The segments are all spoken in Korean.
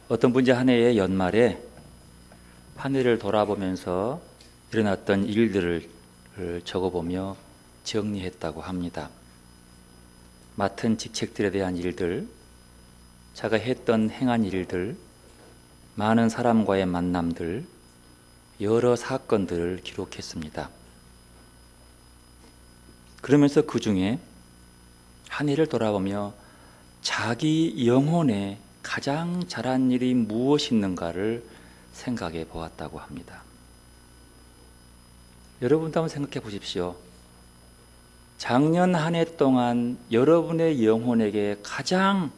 어떤 분이 한 해의 연말에 한 해를 돌아보면서 일어났던 일들을 적어보며 정리했다고 합니다. 맡은 직책들에 대한 일들, 자가 했던 행한 일들, 많은 사람과의 만남들, 여러 사건들을 기록했습니다. 그러면서 그 중에 한 해를 돌아보며 자기 영혼에 가장 잘한 일이 무엇이 있는가를 생각해 보았다고 합니다. 여러분도 한번 생각해 보십시오. 작년 한 해 동안 여러분의 영혼에게 가장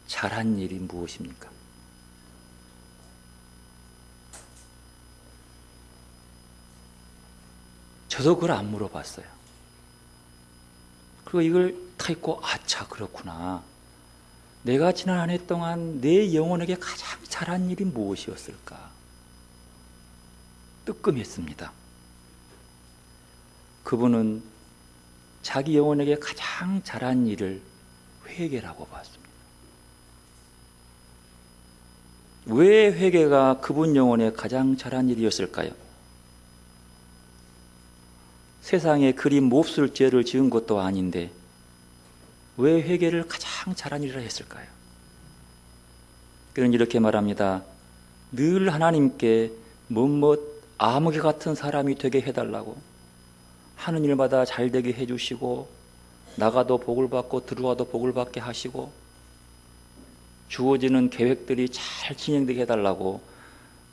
잘한 일이 무엇입니까? 저도 그걸 안 물어봤어요. 그리고 이걸 다 읽고 아차 그렇구나. 내가 지난 한 해 동안 내 영혼에게 가장 잘한 일이 무엇이었을까? 뜨끔했습니다. 그분은 자기 영혼에게 가장 잘한 일을 회개라고 봤습니다. 왜 회개가 그분 영혼에 가장 잘한 일이었을까요? 세상에 그리 몹쓸 죄를 지은 것도 아닌데 왜 회개를 가장 잘한 일이라 했을까요? 그는 이렇게 말합니다. 늘 하나님께 아무개 같은 사람이 되게 해달라고, 하는 일마다 잘 되게 해주시고, 나가도 복을 받고 들어와도 복을 받게 하시고, 주어지는 계획들이 잘 진행되게 해달라고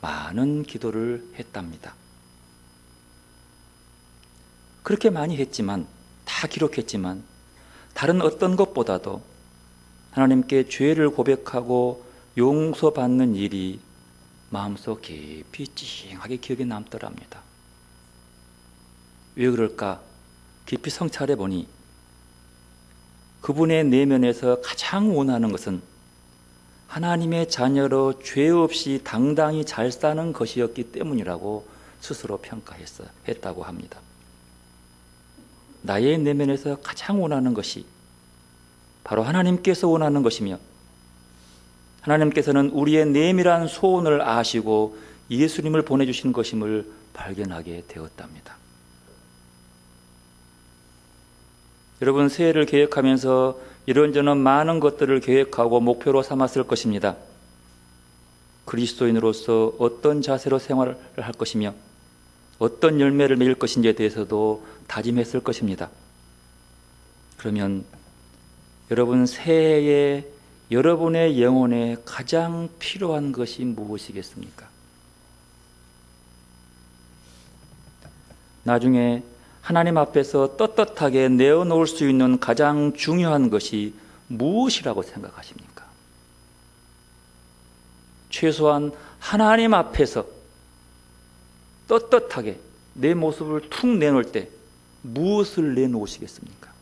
많은 기도를 했답니다. 그렇게 많이 했지만, 다 기록했지만 다른 어떤 것보다도 하나님께 죄를 고백하고 용서받는 일이 마음속 깊이 찡하게 기억에 남더랍니다. 왜 그럴까? 깊이 성찰해 보니 그분의 내면에서 가장 원하는 것은 하나님의 자녀로 죄 없이 당당히 잘 사는 것이었기 때문이라고 스스로 평가했다고 합니다. 나의 내면에서 가장 원하는 것이 바로 하나님께서 원하는 것이며, 하나님께서는 우리의 내밀한 소원을 아시고 예수님을 보내주신 것임을 발견하게 되었답니다. 여러분, 새해를 계획하면서 이런저런 많은 것들을 계획하고 목표로 삼았을 것입니다. 그리스도인으로서 어떤 자세로 생활을 할 것이며 어떤 열매를 맺을 것인지에 대해서도 다짐했을 것입니다. 그러면 여러분, 새해에 여러분의 영혼에 가장 필요한 것이 무엇이겠습니까? 나중에 하나님 앞에서 떳떳하게 내어놓을 수 있는 가장 중요한 것이 무엇이라고 생각하십니까? 최소한 하나님 앞에서 떳떳하게 내 모습을 툭 내놓을 때 무엇을 내놓으시겠습니까?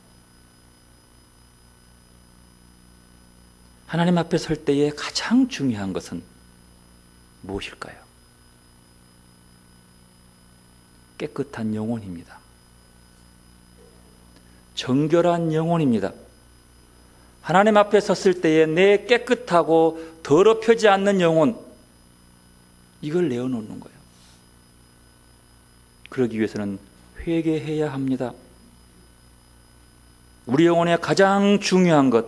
하나님 앞에 설 때에 가장 중요한 것은 무엇일까요? 깨끗한 영혼입니다. 정결한 영혼입니다. 하나님 앞에 섰을 때에 내 깨끗하고 더럽혀지지 않는 영혼, 이걸 내어놓는 거예요. 그러기 위해서는 회개해야 합니다. 우리 영혼의 가장 중요한 것,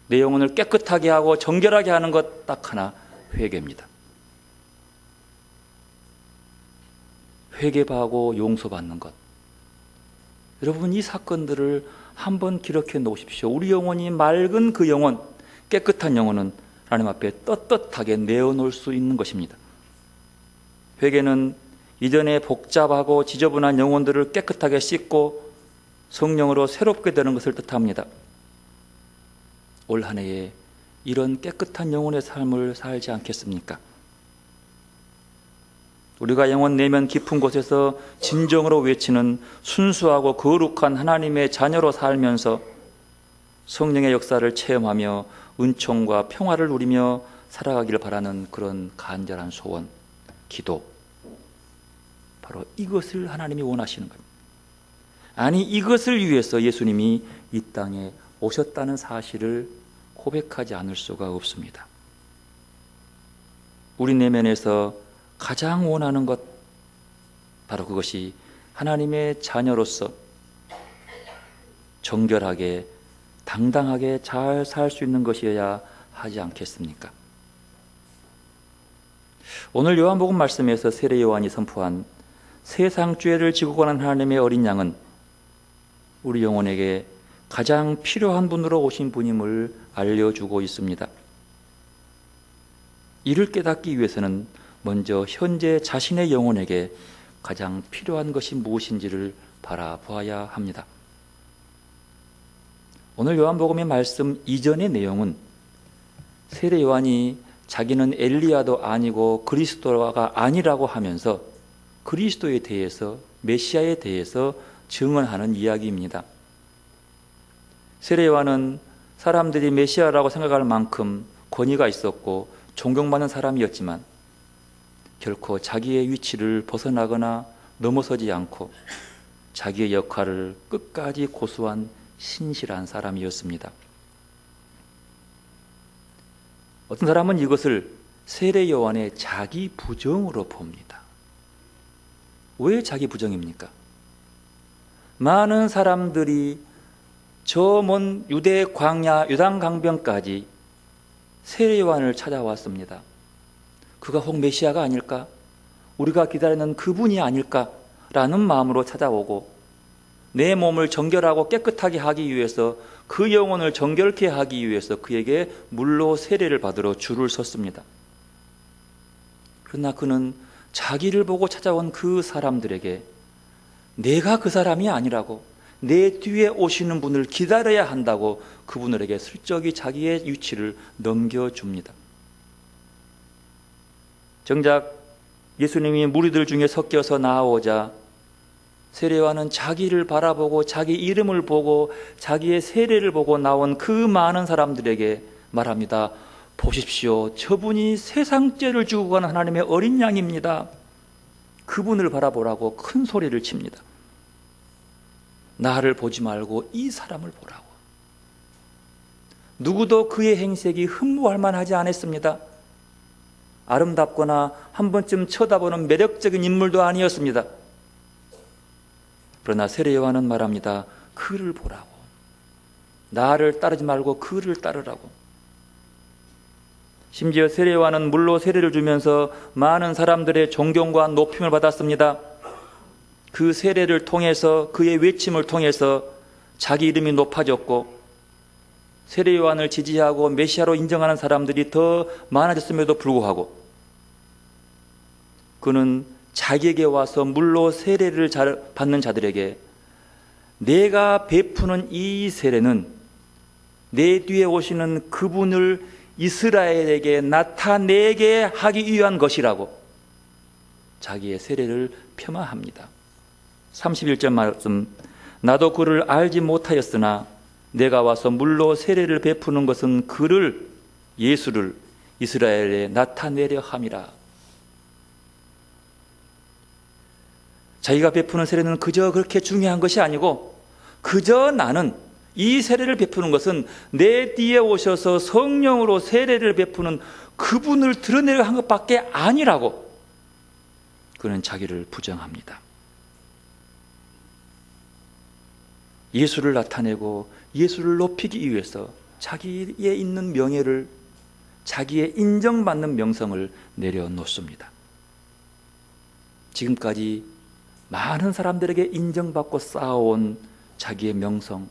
내 영혼을 깨끗하게 하고 정결하게 하는 것 딱 하나, 회개입니다. 회개하고 용서받는 것. 여러분, 이 사건들을 한번 기록해 놓으십시오. 우리 영혼이 맑은 그 영혼, 깨끗한 영혼은 하나님 앞에 떳떳하게 내어놓을 수 있는 것입니다. 회개는 이전에 복잡하고 지저분한 영혼들을 깨끗하게 씻고 성령으로 새롭게 되는 것을 뜻합니다. 올 한 해에 이런 깨끗한 영혼의 삶을 살지 않겠습니까? 우리가 영혼 내면 깊은 곳에서 진정으로 외치는 순수하고 거룩한 하나님의 자녀로 살면서 성령의 역사를 체험하며 은총과 평화를 누리며 살아가기를 바라는 그런 간절한 소원, 기도, 바로 이것을 하나님이 원하시는 겁니다. 아니, 이것을 위해서 예수님이 이 땅에 오셨다는 사실을 고백하지 않을 수가 없습니다. 우리 내면에서 가장 원하는 것, 바로 그것이 하나님의 자녀로서 정결하게 당당하게 잘 살 수 있는 것이어야 하지 않겠습니까? 오늘 요한복음 말씀에서 세례 요한이 선포한 세상 죄를 지고 가는 하나님의 어린 양은 우리 영혼에게 가장 필요한 분으로 오신 분임을 알려주고 있습니다. 이를 깨닫기 위해서는 먼저 현재 자신의 영혼에게 가장 필요한 것이 무엇인지를 바라보아야 합니다. 오늘 요한복음의 말씀 이전의 내용은 세례 요한이 자기는 엘리야도 아니고 그리스도가 아니라고 하면서 그리스도에 대해서, 메시아에 대해서 증언하는 이야기입니다. 세례 요한은 사람들이 메시아라고 생각할 만큼 권위가 있었고 존경받는 사람이었지만 결코 자기의 위치를 벗어나거나 넘어서지 않고 자기의 역할을 끝까지 고수한 신실한 사람이었습니다. 어떤 사람은 이것을 세례 요한의 자기 부정으로 봅니다. 왜 자기 부정입니까? 많은 사람들이 저 먼 유대 광야 요단 강변까지 세례 요한을 찾아왔습니다. 그가 혹 메시아가 아닐까? 우리가 기다리는 그분이 아닐까라는 마음으로 찾아오고 내 몸을 정결하고 깨끗하게 하기 위해서, 그 영혼을 정결케 하기 위해서 그에게 물로 세례를 받으러 줄을 섰습니다. 그러나 그는 자기를 보고 찾아온 그 사람들에게 내가 그 사람이 아니라고, 내 뒤에 오시는 분을 기다려야 한다고 그분들에게 슬쩍이 자기의 위치를 넘겨줍니다. 정작 예수님이 무리들 중에 섞여서 나아오자 세례 요한은 자기를 바라보고 자기 이름을 보고 자기의 세례를 보고 나온 그 많은 사람들에게 말합니다. 보십시오. 저분이 세상 죄를 지고 가는 하나님의 어린 양입니다. 그분을 바라보라고 큰 소리를 칩니다. 나를 보지 말고 이 사람을 보라고. 누구도 그의 행색이 흠모할 만하지 않았습니다. 아름답거나 한 번쯤 쳐다보는 매력적인 인물도 아니었습니다. 그러나 세례 요한은 말합니다. 그를 보라고. 나를 따르지 말고 그를 따르라고. 심지어 세례 요한은 물로 세례를 주면서 많은 사람들의 존경과 높임을 받았습니다. 그 세례를 통해서, 그의 외침을 통해서 자기 이름이 높아졌고 세례 요한을 지지하고 메시아로 인정하는 사람들이 더 많아졌음에도 불구하고 그는 자기에게 와서 물로 세례를 받는 자들에게 내가 베푸는 이 세례는 내 뒤에 오시는 그분을 이스라엘에게 나타내게 하기 위한 것이라고 자기의 세례를 폄하합니다. 31절 말씀, 나도 그를 알지 못하였으나 내가 와서 물로 세례를 베푸는 것은 그를, 예수를 이스라엘에 나타내려 함이라. 자기가 베푸는 세례는 그저 그렇게 중요한 것이 아니고 그저 나는 이 세례를 베푸는 것은 내 뒤에 오셔서 성령으로 세례를 베푸는 그분을 드러내려 한 것밖에 아니라고 그는 자기를 부정합니다. 예수를 나타내고 예수를 높이기 위해서 자기의 있는 명예를, 자기의 인정받는 명성을 내려놓습니다. 지금까지 많은 사람들에게 인정받고 쌓아온 자기의 명성,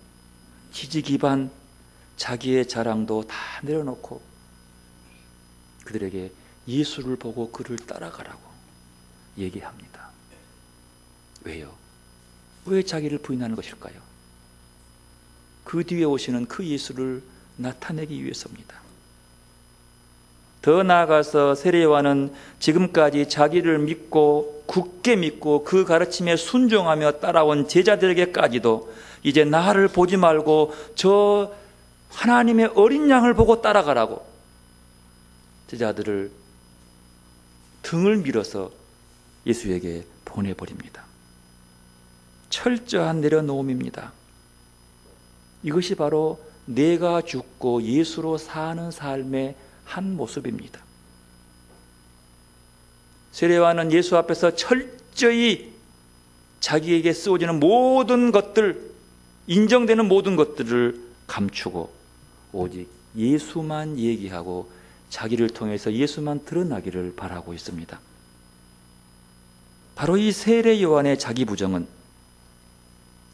지지 기반, 자기의 자랑도 다 내려놓고 그들에게 예수를 보고 그를 따라가라고 얘기합니다. 왜요? 왜 자기를 부인하는 것일까요? 그 뒤에 오시는 그 예수를 나타내기 위해서입니다. 더 나아가서 세례 요한은 지금까지 자기를 믿고 굳게 믿고 그 가르침에 순종하며 따라온 제자들에게까지도 이제 나를 보지 말고 저 하나님의 어린 양을 보고 따라가라고 제자들을 등을 밀어서 예수에게 보내버립니다. 철저한 내려놓음입니다. 이것이 바로 내가 죽고 예수로 사는 삶의 한 모습입니다. 세례요한은 예수 앞에서 철저히 자기에게 쓰어지는 모든 것들, 인정되는 모든 것들을 감추고 오직 예수만 얘기하고 자기를 통해서 예수만 드러나기를 바라고 있습니다. 바로 이 세례 요한의 자기 부정은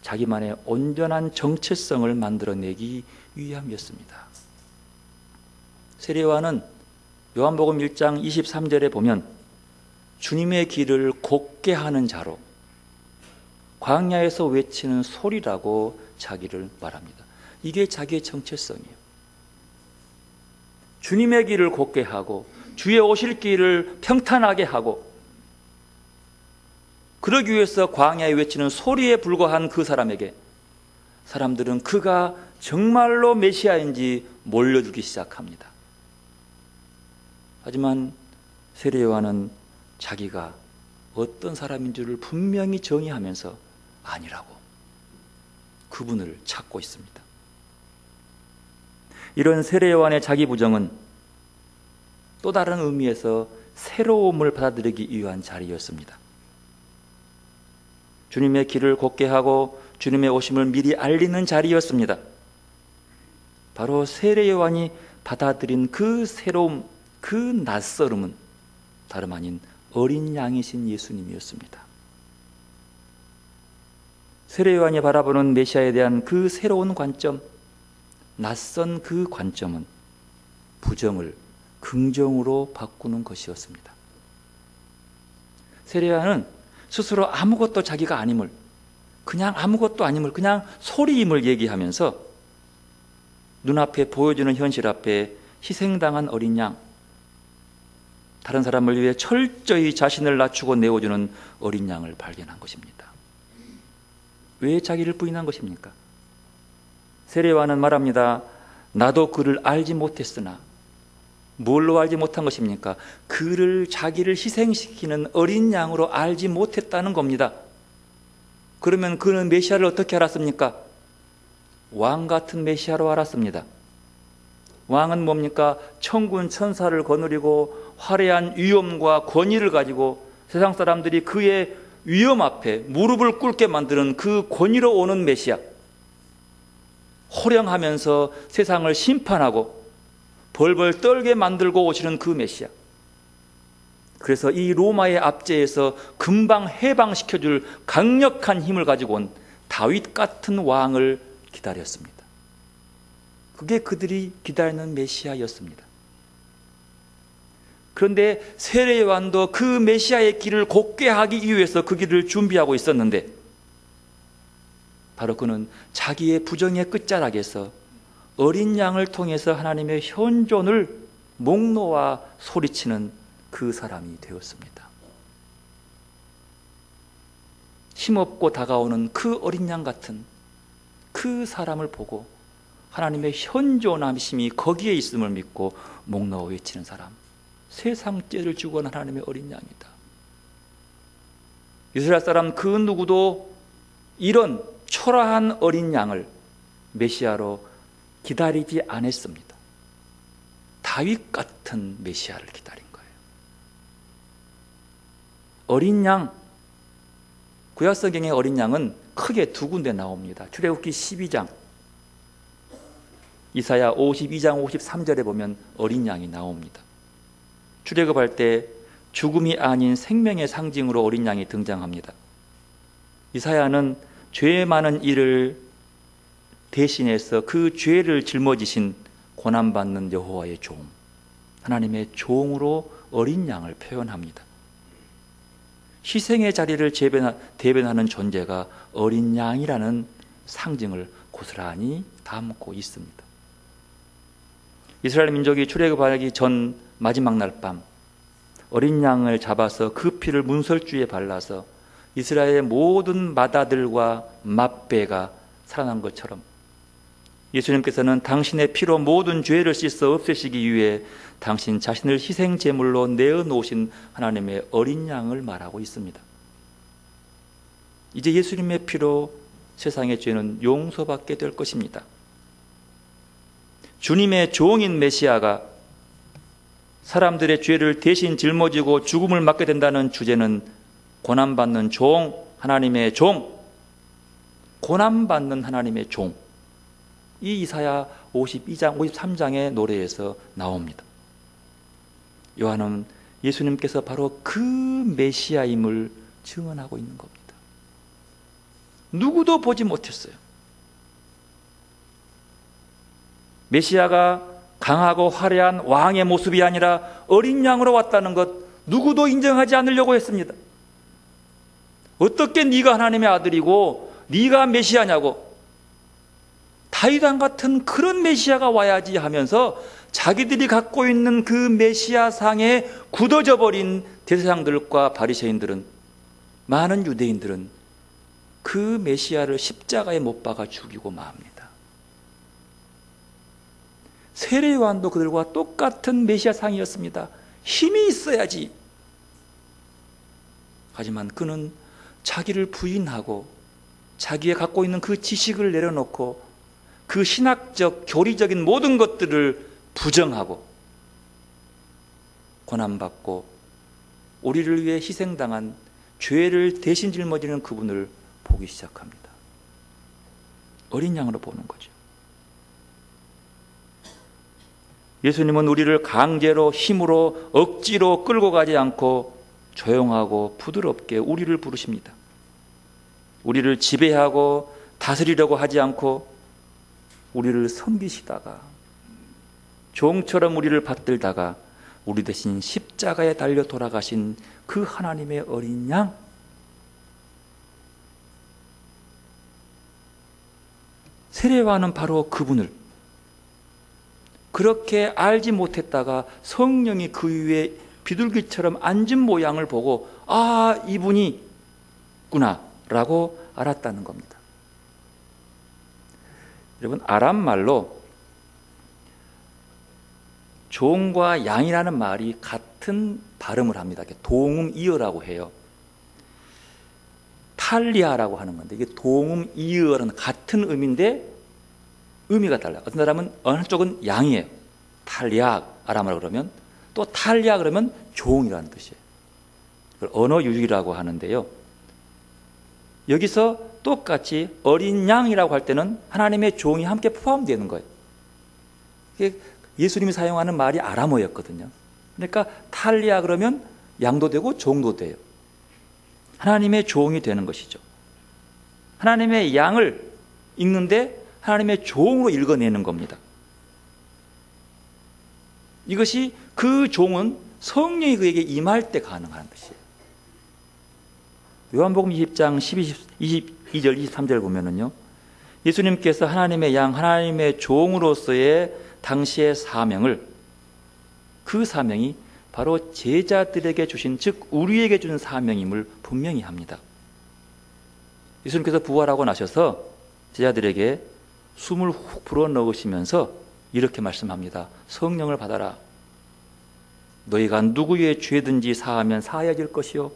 자기만의 온전한 정체성을 만들어내기 위함이었습니다. 세례 요한은 요한복음 1장 23절에 보면 주님의 길을 곱게 하는 자로 광야에서 외치는 소리라고 자기를 말합니다. 이게 자기의 정체성이에요. 주님의 길을 곱게 하고 주의 오실 길을 평탄하게 하고 그러기 위해서 광야에 외치는 소리에 불과한 그 사람에게 사람들은 그가 정말로 메시아인지 몰려들기 시작합니다. 하지만 세례 요한은 자기가 어떤 사람인 줄을 분명히 정의하면서 아니라고 그분을 찾고 있습니다. 이런 세례 요한의 자기 부정은 또 다른 의미에서 새로움을 받아들이기 위한 자리였습니다. 주님의 길을 곱게 하고 주님의 오심을 미리 알리는 자리였습니다. 바로 세례 요한이 받아들인 그 새로움, 그 낯설음은 다름 아닌 어린 양이신 예수님이었습니다. 세례 요한이 바라보는 메시아에 대한 그 새로운 관점, 낯선 그 관점은 부정을 긍정으로 바꾸는 것이었습니다. 세례 요한은 스스로 아무것도 자기가 아님을, 그냥 아무것도 아님을, 그냥 소리임을 얘기하면서 눈앞에 보여주는 현실 앞에 희생당한 어린 양, 다른 사람을 위해 철저히 자신을 낮추고 내어주는 어린 양을 발견한 것입니다. 왜 자기를 부인한 것입니까? 세례 요한은 말합니다. 나도 그를 알지 못했으나 뭘로 알지 못한 것입니까? 그를 자기를 희생시키는 어린 양으로 알지 못했다는 겁니다. 그러면 그는 메시아를 어떻게 알았습니까? 왕 같은 메시아로 알았습니다. 왕은 뭡니까? 천군 천사를 거느리고 화려한 위엄과 권위를 가지고 세상 사람들이 그의 위엄 앞에 무릎을 꿇게 만드는 그 권위로 오는 메시아, 호령하면서 세상을 심판하고 벌벌 떨게 만들고 오시는 그 메시아. 그래서 이 로마의 압제에서 금방 해방시켜줄 강력한 힘을 가지고 온 다윗 같은 왕을 기다렸습니다. 그게 그들이 기다리는 메시아였습니다. 그런데 세례 요한도 그 메시아의 길을 곱게 하기 위해서 그 길을 준비하고 있었는데 바로 그는 자기의 부정의 끝자락에서 어린 양을 통해서 하나님의 현존을 목 놓아 소리치는 그 사람이 되었습니다. 힘없고 다가오는 그 어린 양 같은 그 사람을 보고 하나님의 현존하심이 거기에 있음을 믿고 목 놓아 외치는 사람, 세상 죄를 지고 온 하나님의 어린 양이다. 이스라엘 사람 그 누구도 이런 초라한 어린 양을 메시아로 기다리지 않았습니다. 다윗 같은 메시아를 기다린 거예요. 어린 양, 구약성경의 어린 양은 크게 두 군데 나옵니다. 출애굽기 12장, 이사야 52장 53절에 보면 어린 양이 나옵니다. 출애굽할 때 죽음이 아닌 생명의 상징으로 어린 양이 등장합니다. 이사야는 죄 많은 이를 대신해서 그 죄를 짊어지신 고난받는 여호와의 종, 하나님의 종으로 어린 양을 표현합니다. 희생의 자리를 대변하는 존재가 어린 양이라는 상징을 고스란히 담고 있습니다. 이스라엘 민족이 출애굽하기 전 마지막 날 밤 어린 양을 잡아서 그 피를 문설주에 발라서 이스라엘의 모든 맏아들과 맏배가 살아난 것처럼 예수님께서는 당신의 피로 모든 죄를 씻어 없애시기 위해 당신 자신을 희생 제물로 내어놓으신 하나님의 어린 양을 말하고 있습니다. 이제 예수님의 피로 세상의 죄는 용서받게 될 것입니다. 주님의 종인 메시아가 사람들의 죄를 대신 짊어지고 죽음을 맞게 된다는 주제는 고난받는 종, 하나님의 종, 고난받는 하나님의 종, 이 이사야 52장, 53장의 노래에서 나옵니다. 요한은 예수님께서 바로 그 메시아임을 증언하고 있는 겁니다. 누구도 보지 못했어요. 메시아가 강하고 화려한 왕의 모습이 아니라 어린 양으로 왔다는 것 누구도 인정하지 않으려고 했습니다. 어떻게 네가 하나님의 아들이고 네가 메시아냐고, 다윗 왕 같은 그런 메시아가 와야지 하면서 자기들이 갖고 있는 그 메시아 상에 굳어져 버린 대제사장들과 바리새인들은, 많은 유대인들은 그 메시아를 십자가에 못 박아 죽이고 맙니다. 세례 요한도 그들과 똑같은 메시아 상이었습니다. 힘이 있어야지. 하지만 그는 자기를 부인하고 자기의 갖고 있는 그 지식을 내려놓고 그 신학적, 교리적인 모든 것들을 부정하고 고난받고 우리를 위해 희생당한, 죄를 대신 짊어지는 그분을 보기 시작합니다. 어린 양으로 보는 거죠. 예수님은 우리를 강제로, 힘으로, 억지로 끌고 가지 않고 조용하고 부드럽게 우리를 부르십니다. 우리를 지배하고 다스리려고 하지 않고 우리를 섬기시다가, 종처럼 우리를 받들다가 우리 대신 십자가에 달려 돌아가신 그 하나님의 어린 양, 세례 요한은 바로 그분을 그렇게 알지 못했다가 성령이 그 위에 비둘기처럼 앉은 모양을 보고 아, 이분이 있구나 라고 알았다는 겁니다. 여러분, 아람 말로 종과 양이라는 말이 같은 발음을 합니다. 동음이어라고 해요. 탈리아라고 하는 건데, 이게 동음이어는 같은 의미인데 의미가 달라요. 어떤 사람은 어느 쪽은 양이에요. 탈리아, 아람어로 그러면. 또 탈리아 그러면 종이라는 뜻이에요. 언어 유익이라고 하는데요. 여기서 똑같이 어린 양이라고 할 때는 하나님의 종이 함께 포함되는 거예요. 예수님이 사용하는 말이 아람어였거든요. 그러니까 탈리아 그러면 양도 되고 종도 돼요. 하나님의 종이 되는 것이죠. 하나님의 양을 읽는데 하나님의 종으로 읽어내는 겁니다. 이것이, 그 종은 성령이 그에게 임할 때 가능한 뜻이에요. 요한복음 20장 22절 23절 보면은요, 예수님께서 하나님의 양, 하나님의 종으로서의 당시의 사명을, 그 사명이 바로 제자들에게 주신, 즉 우리에게 준 사명임을 분명히 합니다. 예수님께서 부활하고 나셔서 제자들에게 숨을 훅 불어넣으시면서 이렇게 말씀합니다. 성령을 받아라. 너희가 누구의 죄든지 사하면 사하여질 것이요,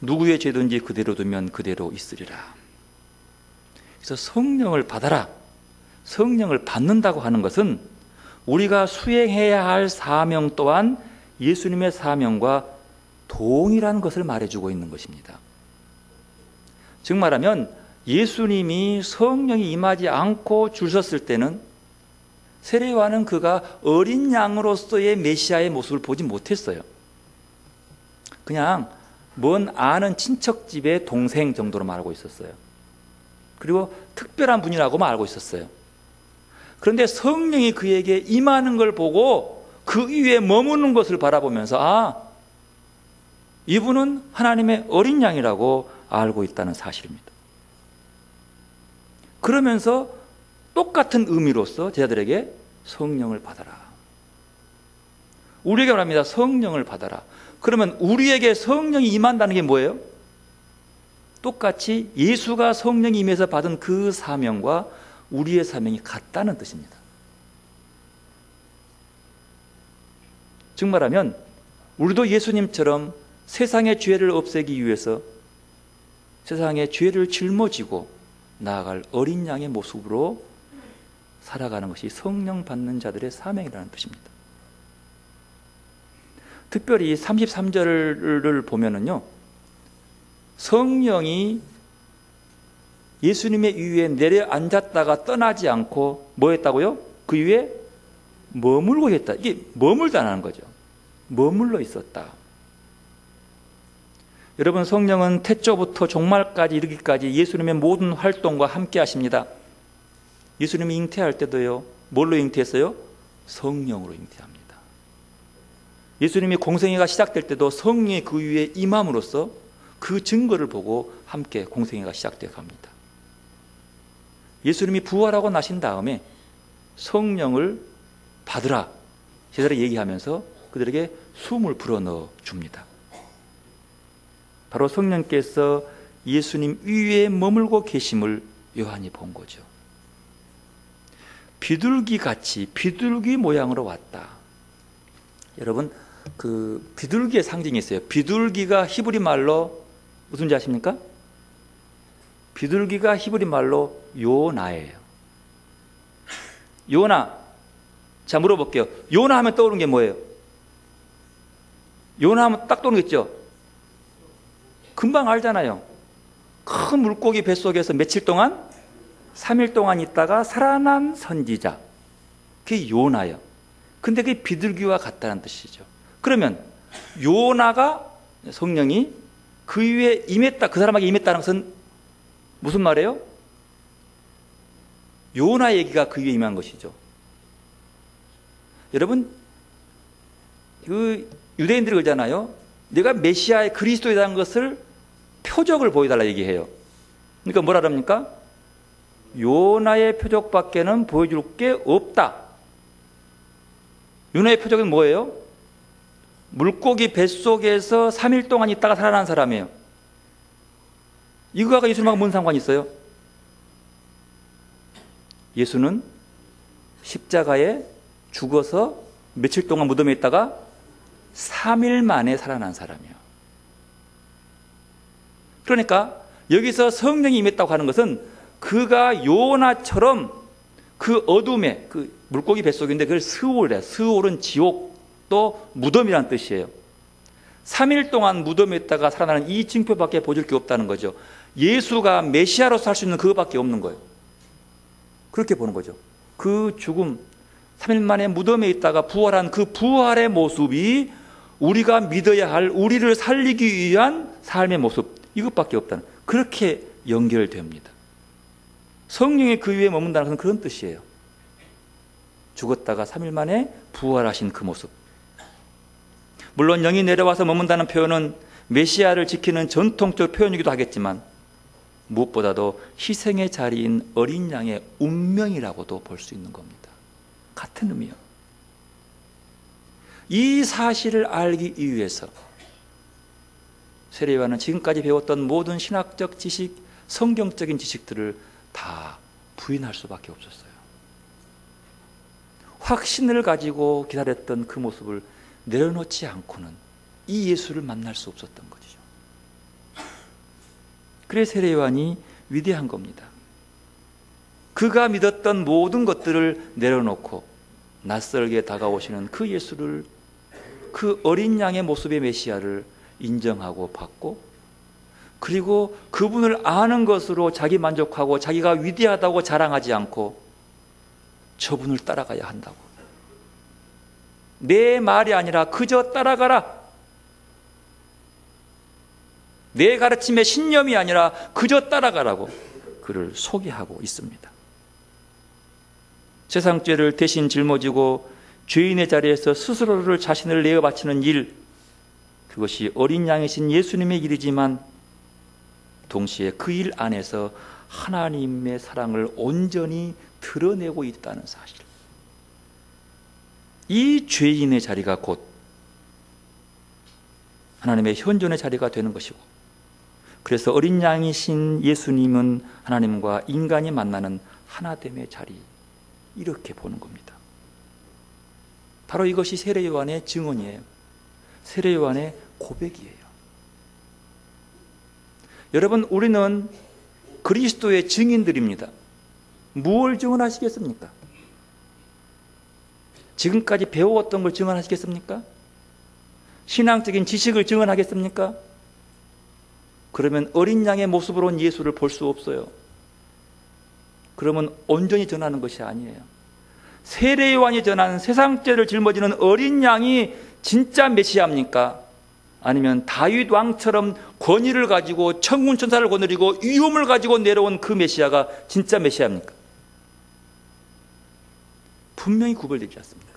누구의 죄든지 그대로 두면 그대로 있으리라. 그래서 성령을 받아라. 성령을 받는다고 하는 것은 우리가 수행해야 할 사명 또한 예수님의 사명과 동일한 것을 말해주고 있는 것입니다. 즉 말하면 예수님이 성령이 임하지 않고 줄 섰을 때는 세례 요한은 그가 어린 양으로서의 메시아의 모습을 보지 못했어요. 그냥 먼 아는 친척집의 동생 정도로 알고 있었어요. 그리고 특별한 분이라고만 알고 있었어요. 그런데 성령이 그에게 임하는 걸 보고 그 위에 머무는 것을 바라보면서 아, 이분은 하나님의 어린 양이라고 알고 있다는 사실입니다. 그러면서 똑같은 의미로서 제자들에게 성령을 받아라. 우리에게 말합니다. 성령을 받아라. 그러면 우리에게 성령이 임한다는 게 뭐예요? 똑같이 예수가 성령이 임해서 받은 그 사명과 우리의 사명이 같다는 뜻입니다. 즉 말하면 우리도 예수님처럼 세상의 죄를 없애기 위해서 세상의 죄를 짊어지고 나아갈 어린 양의 모습으로 살아가는 것이 성령 받는 자들의 사명이라는 뜻입니다. 특별히 33절을 보면은요, 성령이 예수님의 위에 내려앉았다가 떠나지 않고 뭐 했다고요? 그 위에 머물고 있다. 이게 머물다는 거죠. 머물러 있었다. 여러분, 성령은 태초부터 종말까지 이르기까지 예수님의 모든 활동과 함께 하십니다. 예수님이 잉태할 때도요, 뭘로 잉태했어요? 성령으로 잉태합니다. 예수님이 공생애가 시작될 때도 성령이 그 위에 임함으로써 그 증거를 보고 함께 공생애가 시작되어 갑니다. 예수님이 부활하고 나신 다음에 성령을 받으라 제자들이 얘기하면서 그들에게 숨을 불어넣어 줍니다. 바로 성령께서 예수님 위에 머물고 계심을 요한이 본 거죠. 비둘기같이 비둘기 모양으로 왔다. 여러분, 그 비둘기의 상징이 있어요. 비둘기가 히브리 말로 무슨지 아십니까? 비둘기가 히브리 말로 요나예요. 요나. 자, 물어볼게요. 요나 하면 떠오르는 게 뭐예요? 요나 하면 딱 떠오르는 게 있죠? 금방 알잖아요. 큰 물고기 뱃속에서 며칠 동안? 3일 동안 있다가 살아난 선지자. 그게 요나예요. 근데 그게 비둘기와 같다는 뜻이죠. 그러면 요나가, 성령이 그 위에 임했다, 그 사람에게 임했다는 것은 무슨 말이에요? 요나 얘기가 그 위에 임한 것이죠. 여러분, 그 유대인들이 그러잖아요. 내가 메시아의 그리스도이라는 것을 표적을 보여달라 얘기해요. 그러니까 뭐라 그럽니까? 요나의 표적밖에는 보여줄 게 없다. 요나의 표적은 뭐예요? 물고기 뱃속에서 3일 동안 있다가 살아난 사람이에요. 이거가 예수님하고 뭔 상관이 있어요? 예수는 십자가에 죽어서 며칠 동안 무덤에 있다가 3일 만에 살아난 사람이에요. 그러니까 여기서 성령이 임했다고 하는 것은 그가 요나처럼 그 어둠에, 그 물고기 뱃속인데 그걸 스올이래요. 스올은 지옥, 또 무덤이라는 뜻이에요. 3일 동안 무덤에 있다가 살아나는 이 징표밖에 보여줄 게 없다는 거죠. 예수가 메시아로서 할 수 있는 그것밖에 없는 거예요. 그렇게 보는 거죠. 그 죽음, 3일 만에 무덤에 있다가 부활한 그 부활의 모습이 우리가 믿어야 할, 우리를 살리기 위한 삶의 모습, 이것밖에 없다는, 그렇게 연결됩니다. 성령이 그 위에 머문다는 것은 그런 뜻이에요. 죽었다가 3일 만에 부활하신 그 모습. 물론 영이 내려와서 머문다는 표현은 메시아를 지키는 전통적 표현이기도 하겠지만 무엇보다도 희생의 자리인 어린 양의 운명이라고도 볼 수 있는 겁니다. 같은 의미요. 이 사실을 알기 위해서 세례요한은 지금까지 배웠던 모든 신학적 지식, 성경적인 지식들을 다 부인할 수밖에 없었어요. 확신을 가지고 기다렸던 그 모습을 내려놓지 않고는 이 예수를 만날 수 없었던 것이죠. 그래서 세례요한이 위대한 겁니다. 그가 믿었던 모든 것들을 내려놓고 낯설게 다가오시는 그 예수를, 그 어린 양의 모습의 메시아를 인정하고 받고, 그리고 그분을 아는 것으로 자기 만족하고 자기가 위대하다고 자랑하지 않고 저분을 따라가야 한다고. 내 말이 아니라 그저 따라가라. 내 가르침의 신념이 아니라 그저 따라가라고 그를 소개하고 있습니다. 세상 죄를 대신 짊어지고 죄인의 자리에서 스스로를 자신을 내어 바치는 일, 그것이 어린 양이신 예수님의 일이지만 동시에 그 일 안에서 하나님의 사랑을 온전히 드러내고 있다는 사실. 이 죄인의 자리가 곧 하나님의 현존의 자리가 되는 것이고, 그래서 어린 양이신 예수님은 하나님과 인간이 만나는 하나됨의 자리, 이렇게 보는 겁니다. 바로 이것이 세례요한의 증언이에요. 세례요한의 고백이에요. 여러분, 우리는 그리스도의 증인들입니다. 무엇을 증언하시겠습니까? 지금까지 배워왔던 걸 증언하시겠습니까? 신앙적인 지식을 증언하겠습니까? 그러면 어린 양의 모습으로는 예수를 볼 수 없어요. 그러면 온전히 전하는 것이 아니에요. 세례 요한이 전한 세상죄를 짊어지는 어린 양이 진짜 메시아입니까? 아니면 다윗 왕처럼 권위를 가지고 천군 천사를 거느리고 위엄을 가지고 내려온 그 메시아가 진짜 메시아입니까? 분명히 구별되지 않습니다.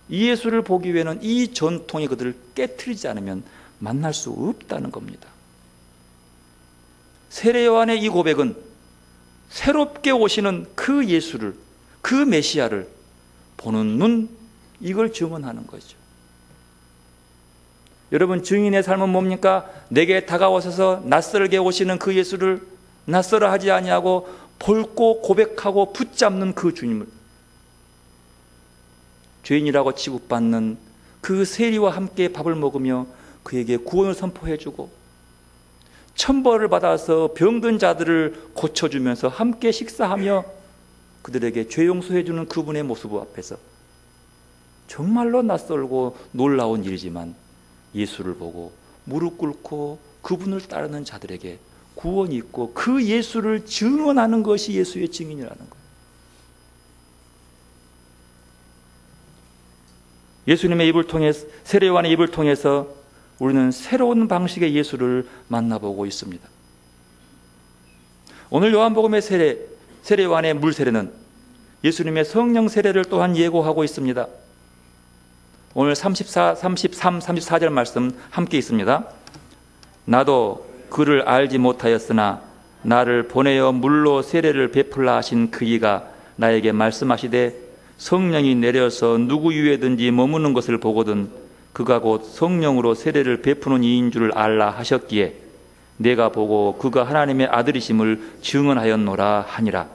이 예수를 보기 위해는 이 전통이 그들을 깨트리지 않으면 만날 수 없다는 겁니다. 세례 요한의 이 고백은 새롭게 오시는 그 예수를, 그 메시아를 보는 눈, 이걸 증언하는 거죠. 여러분, 증인의 삶은 뭡니까? 내게 다가오셔서 낯설게 오시는 그 예수를 낯설어 하지 아니하고 볼고 고백하고 붙잡는 그 주님을, 죄인이라고 취급받는 그 세리와 함께 밥을 먹으며 그에게 구원을 선포해주고 천벌을 받아서 병든 자들을 고쳐주면서 함께 식사하며 그들에게 죄 용서해주는 그분의 모습 앞에서 정말로 낯설고 놀라운 일이지만 예수를 보고 무릎 꿇고 그분을 따르는 자들에게 구원이 있고 그 예수를 증언하는 것이 예수의 증인이라는 거예요. 예수님의 입을 통해, 세례 요한의 입을 통해서 우리는 새로운 방식의 예수를 만나보고 있습니다. 오늘 요한복음의 세례 요한의 물 세례는 예수님의 성령 세례를 또한 예고하고 있습니다. 오늘 33, 34절 말씀 함께 있습니다. 나도 그를 알지 못하였으나 나를 보내어 물로 세례를 베풀라 하신 그 이가 나에게 말씀하시되 성령이 내려서 누구 위에든지 머무는 것을 보거든 그가 곧 성령으로 세례를 베푸는 이인 줄 알라 하셨기에 내가 보고 그가 하나님의 아들이심을 증언하였노라 하니라.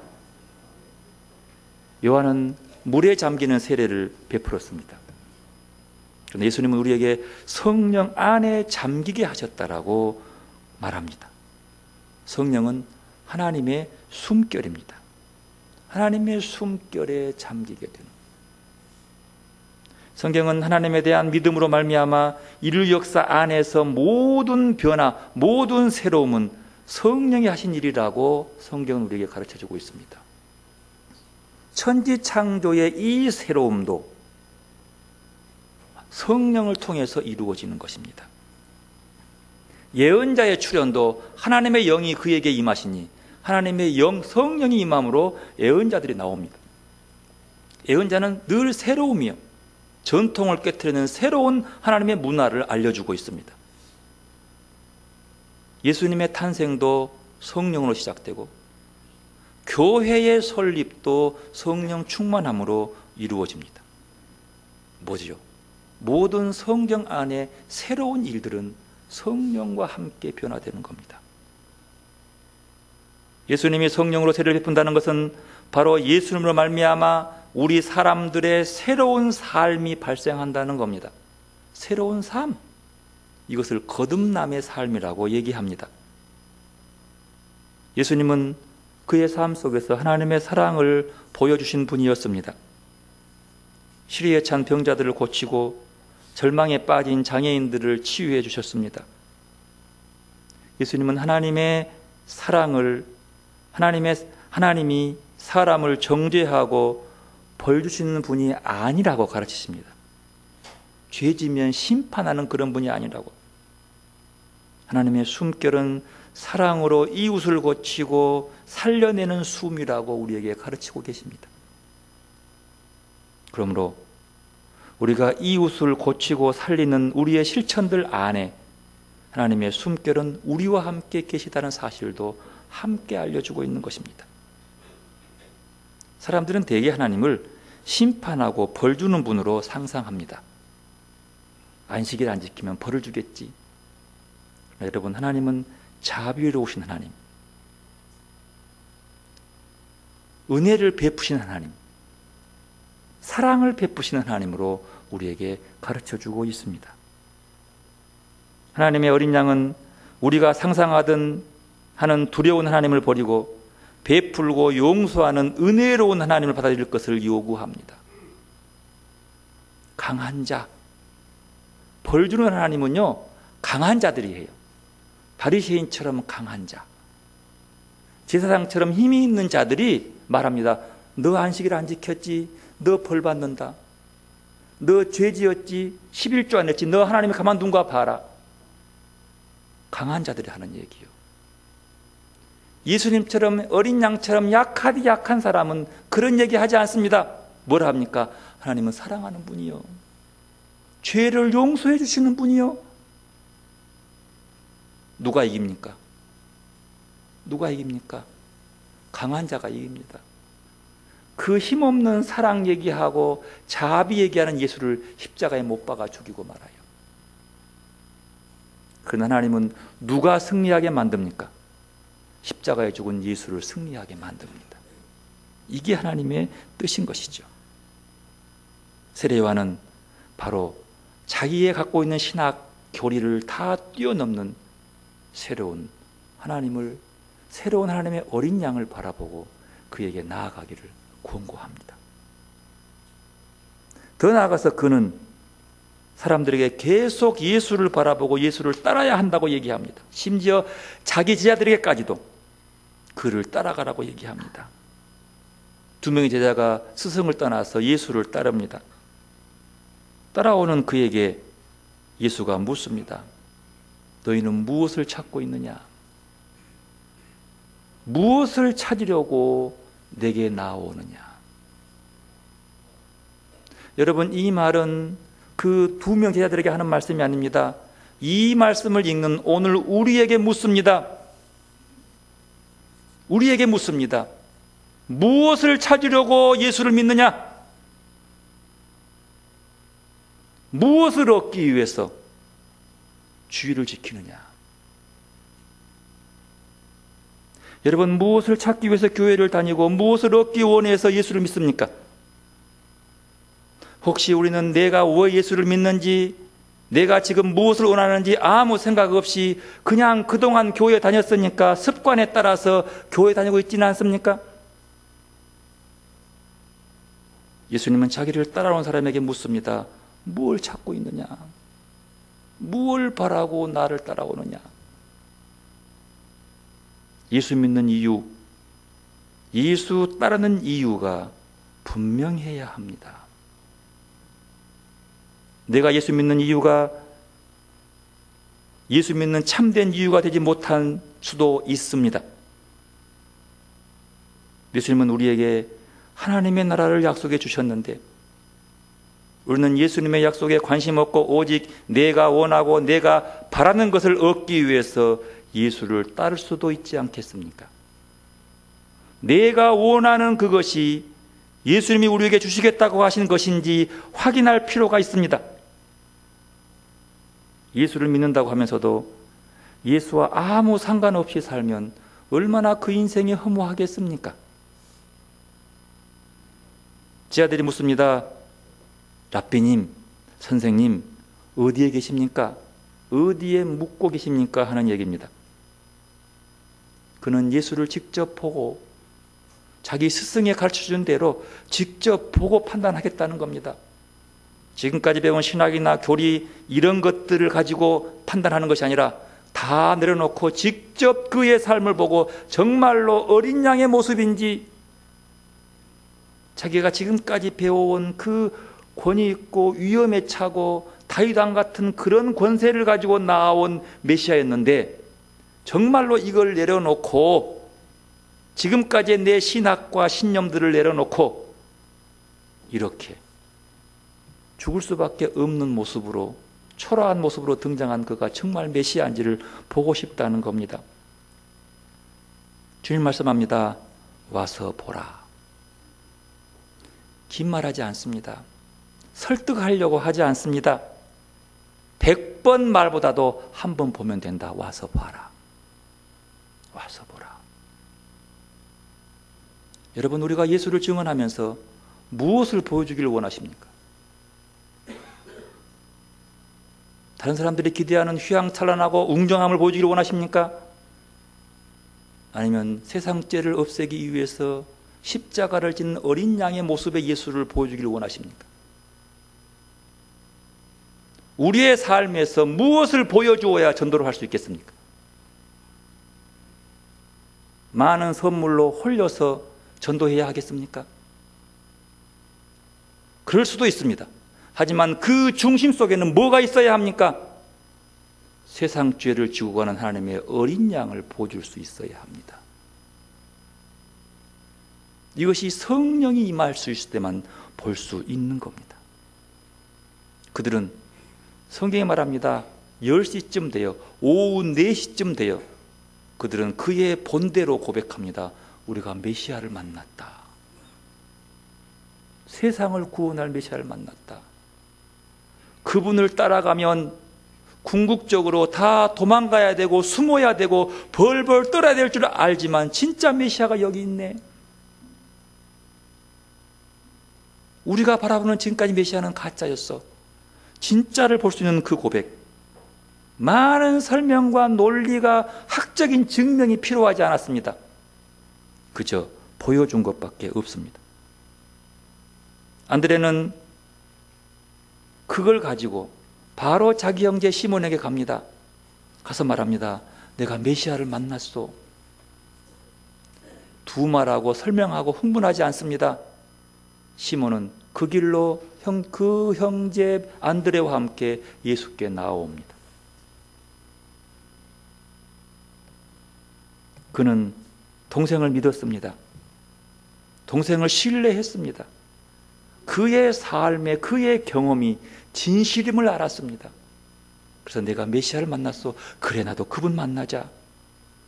요한은 물에 잠기는 세례를 베풀었습니다. 그런데 예수님은 우리에게 성령 안에 잠기게 하셨다라고 말합니다. 성령은 하나님의 숨결입니다. 하나님의 숨결에 잠기게 되는. 성경은 하나님에 대한 믿음으로 말미암아 인류 역사 안에서 모든 변화, 모든 새로움은 성령이 하신 일이라고 성경은 우리에게 가르쳐주고 있습니다. 천지 창조의 이 새로움도 성령을 통해서 이루어지는 것입니다. 예언자의 출현도 하나님의 영이 그에게 임하시니 하나님의 영, 성령이 임함으로 예언자들이 나옵니다. 예언자는 늘 새로움이요, 전통을 깨트리는 새로운 하나님의 문화를 알려주고 있습니다. 예수님의 탄생도 성령으로 시작되고 교회의 설립도 성령 충만함으로 이루어집니다. 뭐지요? 모든 성경 안에 새로운 일들은 성령과 함께 변화되는 겁니다. 예수님이 성령으로 세례를 베푼다는 것은 바로 예수님으로 말미암아 우리 사람들의 새로운 삶이 발생한다는 겁니다. 새로운 삶, 이것을 거듭남의 삶이라고 얘기합니다. 예수님은 그의 삶 속에서 하나님의 사랑을 보여주신 분이었습니다. 시리에 찬 병자들을 고치고 절망에 빠진 장애인들을 치유해 주셨습니다. 예수님은 하나님의 사랑을, 하나님이 사람을 정죄하고 벌 주시는 분이 아니라고 가르치십니다. 죄지면 심판하는 그런 분이 아니라고. 하나님의 숨결은 사랑으로 이웃을 고치고 살려내는 숨이라고 우리에게 가르치고 계십니다. 그러므로 우리가 이웃을 고치고 살리는 우리의 실천들 안에 하나님의 숨결은 우리와 함께 계시다는 사실도 함께 알려주고 있는 것입니다. 사람들은 대개 하나님을 심판하고 벌 주는 분으로 상상합니다. 안식일 안 지키면 벌을 주겠지. 여러분, 하나님은 자비로우신 하나님, 은혜를 베푸시는 하나님, 사랑을 베푸시는 하나님으로 우리에게 가르쳐주고 있습니다. 하나님의 어린 양은 우리가 상상하던 하는 두려운 하나님을 버리고 베풀고 용서하는 은혜로운 하나님을 받아들일 것을 요구합니다. 강한 자, 벌 주는 하나님은요, 강한 자들이 해요. 바리새인처럼 강한 자, 제사장처럼 힘이 있는 자들이 말합니다. 너 안식일 안 지켰지? 너 벌 받는다. 너 죄 지었지? 11조 안 했지? 너 하나님이 가만둔 거 봐라. 강한 자들이 하는 얘기요. 예수님처럼 어린 양처럼 약하디 약한 사람은 그런 얘기 하지 않습니다. 뭘 합니까? 하나님은 사랑하는 분이요, 죄를 용서해 주시는 분이요. 누가 이깁니까? 누가 이깁니까? 강한 자가 이깁니다. 그 힘없는 사랑 얘기하고 자비 얘기하는 예수를 십자가에 못 박아 죽이고 말아요. 그러나 하나님은 누가 승리하게 만듭니까? 십자가에 죽은 예수를 승리하게 만듭니다. 이게 하나님의 뜻인 것이죠. 세례요한은 바로 자기의 갖고 있는 신학 교리를 다 뛰어넘는 새로운 하나님의 어린 양을 바라보고 그에게 나아가기를 권고합니다. 더 나아가서 그는 사람들에게 계속 예수를 바라보고 예수를 따라야 한다고 얘기합니다. 심지어 자기 제자들에게까지도 그를 따라가라고 얘기합니다. 두 명의 제자가 스승을 떠나서 예수를 따릅니다. 따라오는 그에게 예수가 묻습니다. 너희는 무엇을 찾고 있느냐? 무엇을 찾으려고 내게 나오느냐? 여러분, 이 말은 그 두 명 제자들에게 하는 말씀이 아닙니다. 이 말씀을 읽는 오늘 우리에게 묻습니다. 우리에게 묻습니다. 무엇을 찾으려고 예수를 믿느냐? 무엇을 얻기 위해서 주의를 지키느냐? 여러분, 무엇을 찾기 위해서 교회를 다니고 무엇을 얻기 원해서 예수를 믿습니까? 혹시 우리는 내가 왜 예수를 믿는지, 내가 지금 무엇을 원하는지 아무 생각 없이 그냥 그동안 교회 다녔으니까 습관에 따라서 교회 다니고 있지는 않습니까? 예수님은 자기를 따라온 사람에게 묻습니다. 뭘 찾고 있느냐? 무엇을 바라고 나를 따라오느냐? 예수 믿는 이유, 예수 따르는 이유가 분명해야 합니다. 내가 예수 믿는 이유가 예수 믿는 참된 이유가 되지 못한 수도 있습니다. 예수님은 우리에게 하나님의 나라를 약속해 주셨는데 우리는 예수님의 약속에 관심 없고 오직 내가 원하고 내가 바라는 것을 얻기 위해서 예수를 따를 수도 있지 않겠습니까? 내가 원하는 그것이 예수님이 우리에게 주시겠다고 하신 것인지 확인할 필요가 있습니다. 예수를 믿는다고 하면서도 예수와 아무 상관없이 살면 얼마나 그 인생이 허무하겠습니까? 제 아들이 묻습니다. 랍비님, 선생님, 어디에 계십니까? 어디에 묵고 계십니까? 하는 얘기입니다. 그는 예수를 직접 보고 자기 스승이 가르쳐준 대로 직접 보고 판단하겠다는 겁니다. 지금까지 배운 신학이나 교리 이런 것들을 가지고 판단하는 것이 아니라 다 내려놓고 직접 그의 삶을 보고 정말로 어린 양의 모습인지 자기가 지금까지 배워온 그 권위 있고 위엄에 차고 다윗왕 같은 그런 권세를 가지고 나온 메시아였는데 정말로 이걸 내려놓고 지금까지의 내 신학과 신념들을 내려놓고 이렇게 죽을 수밖에 없는 모습으로 초라한 모습으로 등장한 그가 정말 메시아인지를 보고 싶다는 겁니다. 주님 말씀합니다. 와서 보라. 긴 말하지 않습니다. 설득하려고 하지 않습니다. 100번 말보다도 한 번 보면 된다. 와서 봐라. 와서 보라. 여러분, 우리가 예수를 증언하면서 무엇을 보여주기를 원하십니까? 다른 사람들이 기대하는 휘황찬란하고 웅장함을 보여주기를 원하십니까? 아니면 세상죄를 없애기 위해서 십자가를 진 어린 양의 모습의 예수를 보여주기를 원하십니까? 우리의 삶에서 무엇을 보여주어야 전도를 할 수 있겠습니까? 많은 선물로 홀려서 전도해야 하겠습니까? 그럴 수도 있습니다. 하지만 그 중심 속에는 뭐가 있어야 합니까? 세상 죄를 지고 가는 하나님의 어린 양을 보여줄 수 있어야 합니다. 이것이 성령이 임할 수 있을 때만 볼 수 있는 겁니다. 그들은 성경이 말합니다. 10시쯤 되어 오후 4시쯤 되어 그들은 그의 본대로 고백합니다. 우리가 메시아를 만났다. 세상을 구원할 메시아를 만났다. 그분을 따라가면 궁극적으로 다 도망가야 되고 숨어야 되고 벌벌 떨어야 될 줄 알지만 진짜 메시아가 여기 있네. 우리가 바라보는 지금까지 메시아는 가짜였어. 진짜를 볼 수 있는 그 고백, 많은 설명과 논리가 학적인 증명이 필요하지 않았습니다. 그저 보여준 것밖에 없습니다. 안드레는 그걸 가지고 바로 자기 형제 시몬에게 갑니다. 가서 말합니다. 내가 메시아를 만났소. 두말하고 설명하고 흥분하지 않습니다. 시몬은 그 길로 그 형제 안드레와 함께 예수께 나아옵니다. 그는 동생을 믿었습니다. 동생을 신뢰했습니다. 그의 삶에 그의 경험이 진실임을 알았습니다. 그래서 내가 메시아를 만났어. 그래 나도 그분 만나자.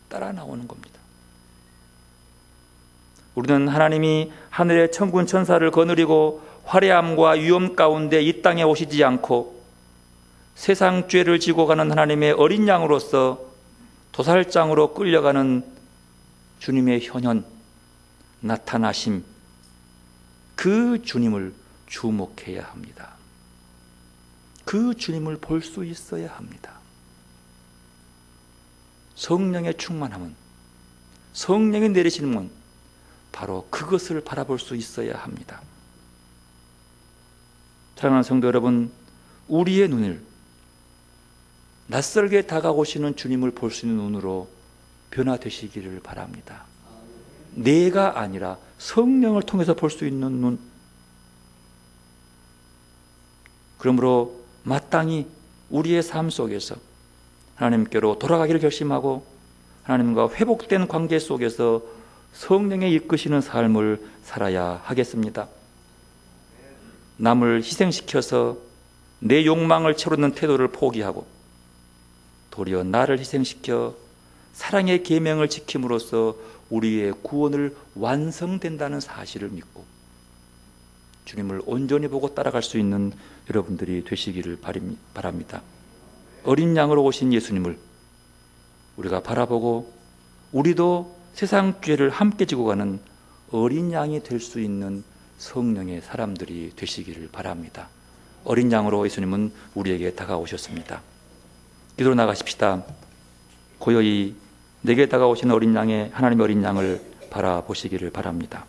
따라 나오는 겁니다. 우리는 하나님이 하늘의 천군 천사를 거느리고 화려함과 위험 가운데 이 땅에 오시지 않고 세상 죄를 지고 가는 하나님의 어린 양으로서 도살장으로 끌려가는 주님의 현현, 나타나심, 그 주님을 주목해야 합니다. 그 주님을 볼 수 있어야 합니다. 성령의 충만함은, 성령이 내리시는 건 바로 그것을 바라볼 수 있어야 합니다. 사랑하는 성도 여러분, 우리의 눈을 낯설게 다가오시는 주님을 볼 수 있는 눈으로 변화되시기를 바랍니다. 내가 아니라 성령을 통해서 볼 수 있는 눈. 그러므로 마땅히 우리의 삶 속에서 하나님께로 돌아가기를 결심하고 하나님과 회복된 관계 속에서 성령의 이끄시는 삶을 살아야 하겠습니다. 남을 희생시켜서 내 욕망을 채우는 태도를 포기하고 도리어 나를 희생시켜 사랑의 계명을 지킴으로써 우리의 구원을 완성된다는 사실을 믿고 주님을 온전히 보고 따라갈 수 있는 여러분들이 되시기를 바랍니다. 어린 양으로 오신 예수님을 우리가 바라보고 우리도 세상 죄를 함께 지고 가는 어린 양이 될 수 있는 성령의 사람들이 되시기를 바랍니다. 어린 양으로 예수님은 우리에게 다가오셨습니다. 기도로 나가십시다. 고요히 내게 다가오신 어린 양의 하나님의 어린 양을 바라보시기를 바랍니다.